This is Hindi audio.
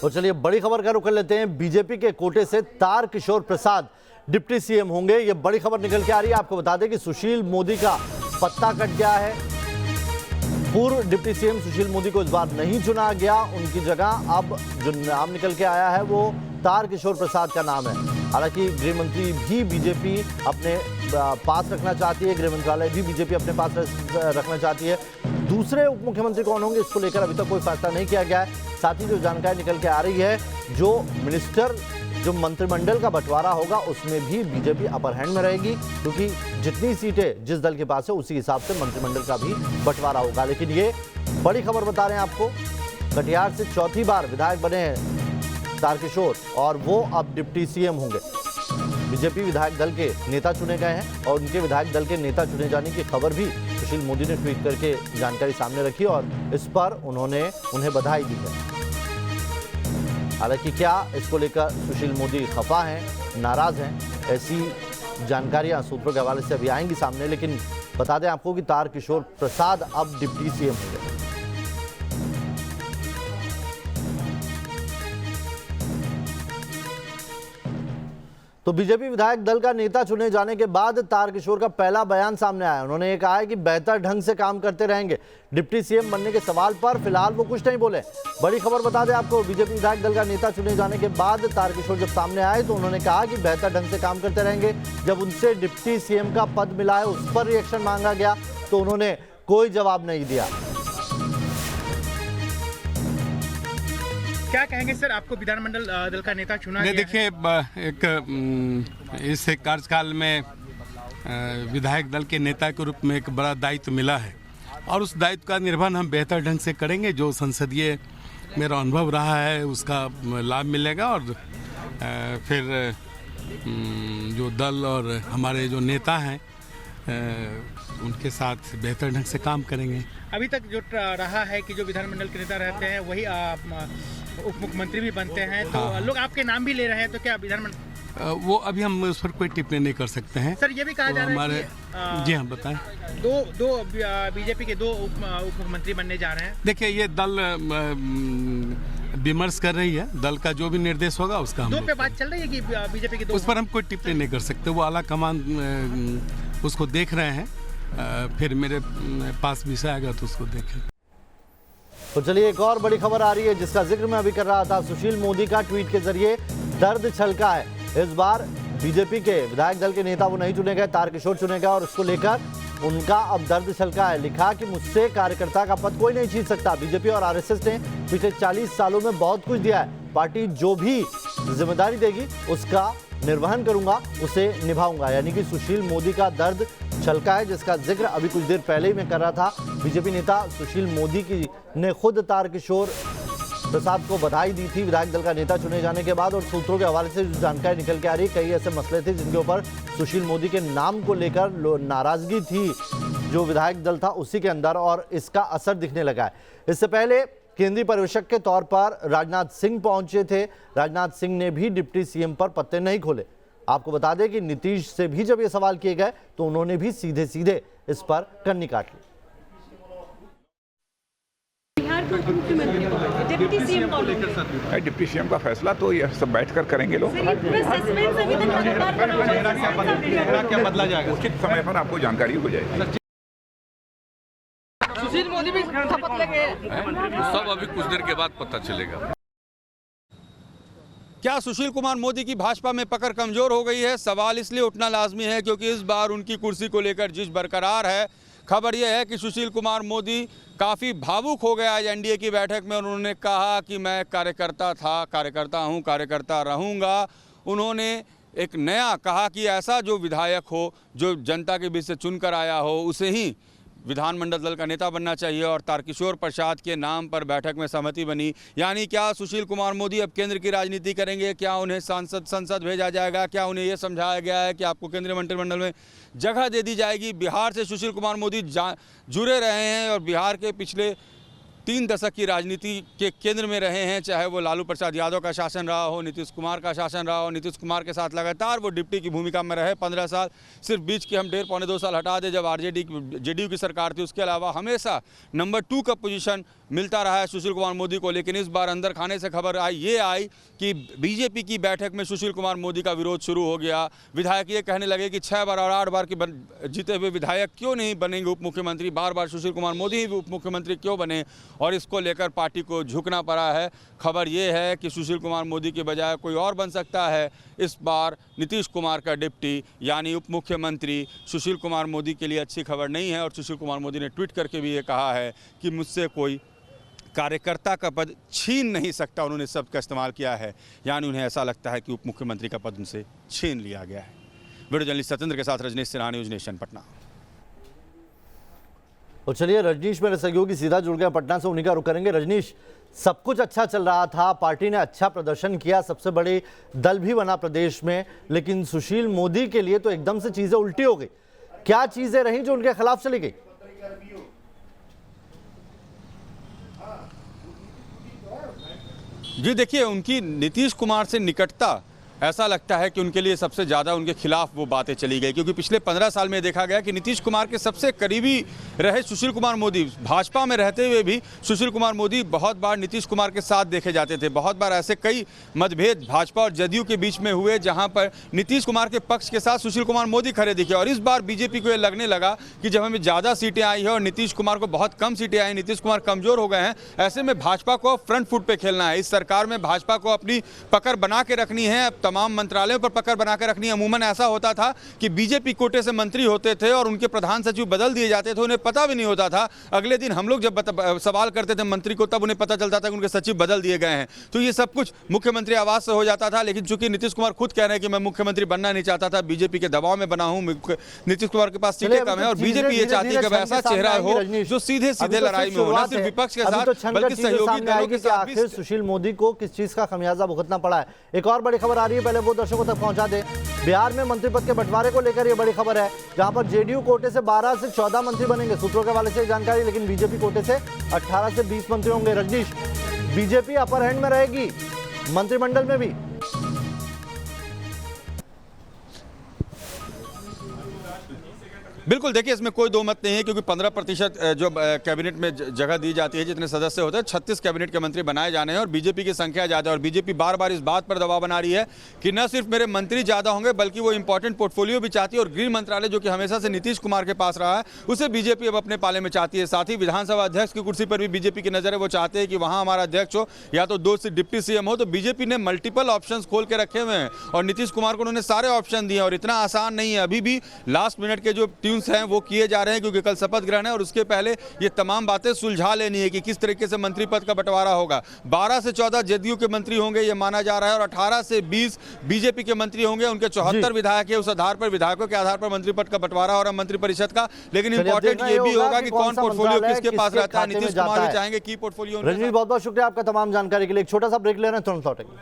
और चलिए बड़ी खबर का रुख कर लेते हैं। बीजेपी के कोटे से तारकिशोर प्रसाद डिप्टी सीएम होंगे, ये बड़ी खबर निकल के आ रही है। आपको बता दें कि सुशील मोदी का पत्ता कट गया है। पूर्व डिप्टी सीएम सुशील मोदी को इस बार नहीं चुना गया, उनकी जगह अब जो नाम निकल के आया है वो तारकिशोर प्रसाद का नाम है। हालांकि गृह मंत्री भी बीजेपी अपने पास रखना चाहती है, गृह मंत्रालय भी बीजेपी अपने पास रखना चाहती है। दूसरे उप मुख्यमंत्री कौन होंगे इसको लेकर अभी तक कोई फैसला नहीं किया गया है। साथ ही जो जानकारी निकल के आ रही है, जो मंत्रिमंडल का बंटवारा होगा उसमें भी बीजेपी अपर हैंड में रहेगी, क्योंकि जितनी सीटें जिस दल के पास है उसी हिसाब से मंत्रिमंडल का भी बंटवारा होगा। लेकिन ये बड़ी खबर बता रहे हैं आपको, कटिहार से चौथी बार विधायक बने हैं तारकिशोर और वो अब डिप्टी सीएम होंगे। बीजेपी विधायक दल के नेता चुने गए हैं और उनके विधायक दल के नेता चुने जाने की खबर भी सुशील मोदी ने ट्वीट करके जानकारी सामने रखी और इस पर उन्होंने उन्हें बधाई दी है। हालांकि क्या इसको लेकर सुशील मोदी खफा हैं, नाराज हैं, ऐसी जानकारियां सूत्रों के हवाले से अभी आएंगी सामने। लेकिन बता दें आपको कि तारकिशोर प्रसाद अब डिप्टी सीएम होंगे। तो बीजेपी विधायक दल का नेता चुने जाने के बाद तारकिशोर का पहला बयान सामने आया। उन्होंने ये कहा है कि बेहतर ढंग से काम करते रहेंगे। डिप्टी सीएम बनने के सवाल पर फिलहाल वो कुछ नहीं बोले। बड़ी खबर बता दें आपको, बीजेपी विधायक दल का नेता चुने जाने के बाद तारकिशोर जब सामने आए तो उन्होंने कहा कि बेहतर ढंग से काम करते रहेंगे। जब उनसे डिप्टी सीएम का पद मिला है उस पर रिएक्शन मांगा गया तो उन्होंने कोई जवाब नहीं दिया। क्या कहेंगे सर, आपको विधानमंडल दल का नेता चुना गया? देखिए, एक इस कार्यकाल में विधायक दल के नेता के रूप में एक बड़ा दायित्व मिला है और उस दायित्व का निर्वहन हम बेहतर ढंग से करेंगे। जो संसदीय मेरा अनुभव रहा है उसका लाभ मिलेगा और फिर जो दल और हमारे जो नेता हैं उनके साथ बेहतर ढंग से काम करेंगे। अभी तक जो रहा है कि जो विधानमंडल के नेता रहते हैं वही उप मुख्यमंत्री भी बनते हैं, तो हाँ। लोग आपके नाम भी ले रहे हैं, तो क्या विधानमंडल वो अभी हम उस पर कोई टिप्पणी नहीं कर सकते हैं। सर ये भी कहा जा रहा है कि जी हाँ बताएं। दो बीजेपी के दो उप मुख्यमंत्री बनने जा रहे हैं। देखिए, ये दल विमर्श कर रही है, दल का जो भी निर्देश होगा उसका हम दो पे बात चल रही है कि बीजेपी के दो, उस पर हम कोई टिप्पणी नहीं कर सकते। वो आला कमान उसको देख रहे हैं, फिर मेरे पास विषय आएगा तो उसको देखें। तो चलिए एक और बड़ी खबर आ रही है जिसका जिक्र मैं अभी कर रहा था। सुशील मोदी का ट्वीट के जरिए दर्द छलका है। इस बार बीजेपी के विधायक दल के नेता वो नहीं चुने गए, तारकिशोर चुने गए और उसको लेकर उनका अब दर्द छलका है। लिखा कि मुझसे कार्यकर्ता का पद कोई नहीं छीन सकता। बीजेपी और आरएसएस ने पिछले 40 सालों में बहुत कुछ दिया है। पार्टी जो भी जिम्मेदारी देगी उसका निर्वहन करूंगा, उसे निभाऊंगा। यानी कि सुशील मोदी का दर्द छलका है, जिसका जिक्र अभी कुछ देर पहले ही मैं कर रहा था। बीजेपी नेता सुशील मोदी की ने खुद तारकिशोर प्रसाद को बधाई दी थी विधायक दल का नेता चुने जाने के बाद। और सूत्रों के हवाले से जो जानकारी निकल के आ रही, कई ऐसे मसले थे जिनके ऊपर सुशील मोदी के नाम को लेकर नाराजगी थी जो विधायक दल था उसी के अंदर, और इसका असर दिखने लगा है। इससे पहले केंद्रीय पर्यवेक्षक के तौर पर राजनाथ सिंह पहुंचे थे। राजनाथ सिंह ने भी डिप्टी सीएम पर पत्ते नहीं खोले। आपको बता दें कि नीतीश से भी जब ये सवाल किए गए तो उन्होंने भी सीधे सीधे इस पर कन्नी काट ली। बिहार के उप मुख्यमंत्री डिप्टी सीएम कौन होंगे? डिप्टी सीएम का फैसला तो ये सब बैठकर करेंगे लोग। क्या बदला जाएगा उचित समय पर आपको जानकारी हो जाएगी। सुशील मोदी भी शपथ लेंगे, सब अभी कुछ देर के बाद पता चलेगा। क्या सुशील कुमार मोदी की भाजपा में पकड़ कमजोर हो गई है? सवाल इसलिए उठना लाजमी है क्योंकि इस बार उनकी कुर्सी को लेकर जिस बरकरार है। खबर यह है कि सुशील कुमार मोदी काफ़ी भावुक हो गया आज एनडीए की बैठक में। उन्होंने कहा कि मैं कार्यकर्ता था, कार्यकर्ता हूं, कार्यकर्ता रहूंगा। उन्होंने एक नया कहा कि ऐसा जो विधायक हो, जो जनता के बीच से चुनकर आया हो, उसे ही विधानमंडल दल का नेता बनना चाहिए और तारकिशोर प्रसाद के नाम पर बैठक में सहमति बनी। यानी क्या सुशील कुमार मोदी अब केंद्र की राजनीति करेंगे? क्या उन्हें संसद भेजा जाएगा? क्या उन्हें यह समझाया गया है कि आपको केंद्रीय मंत्रिमंडल में जगह दे दी जाएगी? बिहार से सुशील कुमार मोदी जुड़े रहे हैं और बिहार के पिछले 3 दशक की राजनीति के केंद्र में रहे हैं, चाहे वो लालू प्रसाद यादव का शासन रहा हो, नीतीश कुमार का शासन रहा हो। नीतीश कुमार के साथ लगातार वो डिप्टी की भूमिका में रहे 15 साल, सिर्फ बीच के हम 1.5 पौने 2 साल हटा दे जब जेडीयू की सरकार थी, उसके अलावा हमेशा नंबर 2 का पोजीशन मिलता रहा है सुशील कुमार मोदी को। लेकिन इस बार अंदर खाने से खबर आई कि बीजेपी की बैठक में सुशील कुमार मोदी का विरोध शुरू हो गया। विधायक ये कहने लगे कि 6 बार और 8 बार की जीते हुए विधायक क्यों नहीं बनेंगे उप मुख्यमंत्री, बार बार सुशील कुमार मोदी ही उप मुख्यमंत्री क्यों बने, और इसको लेकर पार्टी को झुकना पड़ा है। खबर ये है कि सुशील कुमार मोदी के बजाय कोई और बन सकता है। इस बार नीतीश कुमार का डिप्टी यानी उप मुख्यमंत्री सुशील कुमार मोदी के लिए अच्छी खबर नहीं है। और सुशील कुमार मोदी ने ट्वीट करके भी ये कहा है कि मुझसे कोई कार्यकर्ता का पद छीन नहीं सकता। उन्होंने शब्द का इस्तेमाल किया है, यानी उन्हें ऐसा लगता है कि उप मुख्यमंत्री का पद उनसे छीन लिया गया है। वीडियो जर्नलिस्ट सत्येंद्र के साथ रजनीश सिन्हा, न्यूज़ नेशन, पटना। और चलिए रजनीश मेरे सहयोगी सीधा जुड़ गया पटना से, उन्हीं का रुख करेंगे। रजनीश, सब कुछ अच्छा चल रहा था, पार्टी ने अच्छा प्रदर्शन किया, सबसे बड़े दल भी बना प्रदेश में, लेकिन सुशील मोदी के लिए तो एकदम से चीजें उल्टी हो गई। क्या चीजें रहीं जो उनके खिलाफ चली गई? जी देखिए, उनकी नीतीश कुमार से निकटता, ऐसा लगता है कि उनके लिए सबसे ज़्यादा उनके खिलाफ वो बातें चली गई, क्योंकि पिछले 15 साल में देखा गया कि नीतीश कुमार के सबसे करीबी रहे सुशील कुमार मोदी। भाजपा में रहते हुए भी सुशील कुमार मोदी बहुत बार नीतीश कुमार के साथ देखे जाते थे। बहुत बार ऐसे कई मतभेद भाजपा और जदयू के बीच में हुए जहां पर नीतीश कुमार के पक्ष के साथ सुशील कुमार मोदी खड़े दिखे। और इस बार बीजेपी को ये लगने लगा कि जब हमें ज़्यादा सीटें आई है और नीतीश कुमार को बहुत कम सीटें आई, नीतीश कुमार कमज़ोर हो गए हैं, ऐसे में भाजपा को फ्रंट फुट पर खेलना है। इस सरकार में भाजपा को अपनी पकड़ बना के रखनी है, तमाम मंत्रालयों पर पकड़ बना के रखनी है। अमूमन ऐसा होता था कि बीजेपी कोटे से मंत्री होते थे और उनके प्रधान सचिव बदल दिए जाते थे, उन्हें पता भी नहीं होता था। अगले दिन हम लोग जब सवाल करते थे मंत्री को, तब उन्हें पता चलता था कि उनके सचिव बदल दिए गए हैं। तो ये सब कुछ मुख्यमंत्री आवास से हो जाता था। लेकिन चूंकि नीतीश कुमार खुद कह रहे हैं कि मैं मुख्यमंत्री बनना नहीं चाहता था, बीजेपी के दबाव में बना हूं, नीतीश कुमार के पास सीटें कम है और बीजेपी ये चाहती है कि ऐसा चेहरा हो जो सीधे सीधे लड़ाई में हो, न सिर्फ विपक्ष के साथ बल्कि सहयोगी दलों के साथ भी। सुशील मोदी को किस चीज का खमियाजा भुगतना पड़ा है? एक और बड़ी खबर आ रही है, पहले वो दर्शकों तक पहुंचा दे। बिहार में मंत्री पद के बंटवारे को लेकर यह बड़ी खबर है, जहां पर जेडीयू कोटे से 12 से 14 मंत्री बनेंगे, सूत्रों के हवाले से जानकारी। लेकिन बीजेपी कोटे से 18 से 20 मंत्री होंगे। रजनीश, बीजेपी अपर हैंड में रहेगी मंत्रिमंडल में भी? बिल्कुल, देखिए इसमें कोई दो मत नहीं है, क्योंकि 15% जो कैबिनेट में जगह दी जाती है, जितने सदस्य होते हैं, 36 कैबिनेट के मंत्री बनाए जाने हैं और बीजेपी की संख्या ज़्यादा है। और बीजेपी बार बार इस बात पर दबाव बना रही है कि न सिर्फ मेरे मंत्री ज़्यादा होंगे, बल्कि वो इंपॉर्टेंट पोर्टफोलियो भी चाहती है। और गृह मंत्रालय जो कि हमेशा से नीतीश कुमार के पास रहा है, उसे बीजेपी अब अपने पाले में चाहती है। साथ ही विधानसभा अध्यक्ष की कुर्सी पर भी बीजेपी की नज़र है। वो चाहते हैं कि वहाँ हमारा अध्यक्ष हो या तो 2 से डिप्टी सीएम हो। तो बीजेपी ने मल्टीपल ऑप्शंस खोल के रखे हुए हैं और नीतीश कुमार को उन्होंने सारे ऑप्शन दिए। और इतना आसान नहीं है, अभी भी लास्ट मिनट के जो ट्यून्स हैं वो किए जा रहे हैं, क्योंकि कल शपथ ग्रहण है और उसके पहले ये तमाम बातें सुलझा लेनी है कि किस तरीके से मंत्री पद का बंटवारा होगा। 12 से 14 जदयू के मंत्री होंगे ये माना जा रहा है और 18 से 20 बीजेपी के मंत्री होंगे। उनके 74 विधायक है, उस आधार पर विधायकों के आधार पर मंत्री पद का बंटवारा हो रहा है मंत्रिपरिषद का। लेकिन इंपॉर्टेंट ये भी होगा कि कौन पोर्टफोलियो किसके पास रहता है। नीतीश कुमार चाहेंगे की पोर्टफोलियो। रजनीश, बहुत बहुत शुक्रिया आपका तमाम जानकारी के लिए। एक छोटा सा ब्रेक ले रहे हैं, तुरंत लौटेंगे।